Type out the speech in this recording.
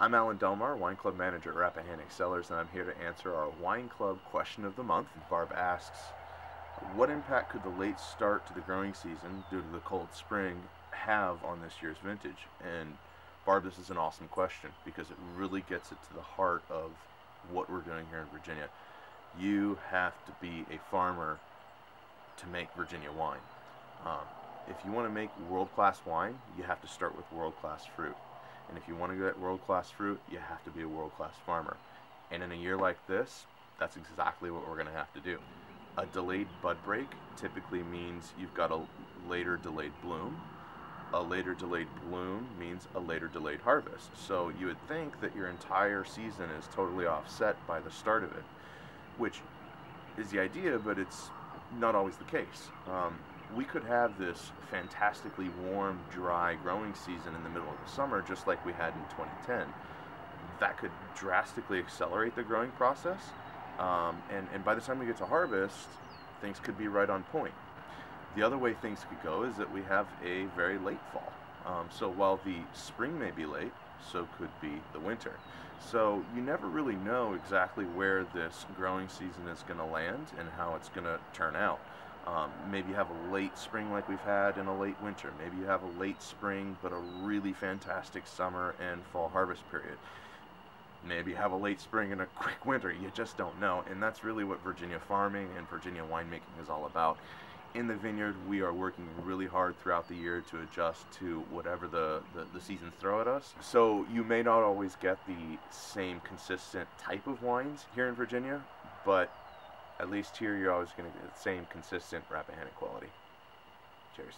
I'm Alan Delmar, Wine Club Manager at Rappahannock Cellars, and I'm here to answer our Wine Club question of the month. Barb asks, what impact could the late start to the growing season due to the cold spring have on this year's vintage? And Barb, this is an awesome question because it really gets it to the heart of what we're doing here in Virginia. You have to be a farmer to make Virginia wine. If you want to make world-class wine, you have to start with world-class fruit. And if you want to get world-class fruit, you have to be a world-class farmer. And in a year like this, that's exactly what we're going to have to do. A delayed bud break typically means you've got a later delayed bloom. A later delayed bloom means a later delayed harvest. So you would think that your entire season is totally offset by the start of it, which is the idea, but it's not always the case. We could have this fantastically warm, dry growing season in the middle of the summer, just like we had in 2010. That could drastically accelerate the growing process, and by the time we get to harvest, things could be right on point. The other way things could go is that we have a very late fall. So while the spring may be late, so could be the winter. So you never really know exactly where this growing season is going to land and how it's going to turn out. Maybe you have a late spring like we've had and a late winter. Maybe you have a late spring but a really fantastic summer and fall harvest period. Maybe you have a late spring and a quick winter. You just don't know. And that's really what Virginia farming and Virginia winemaking is all about. In the vineyard, we are working really hard throughout the year to adjust to whatever the seasons throw at us. So you may not always get the same consistent type of wines here in Virginia, but at least here you're always going to get the same consistent Rappahannock quality. Cheers.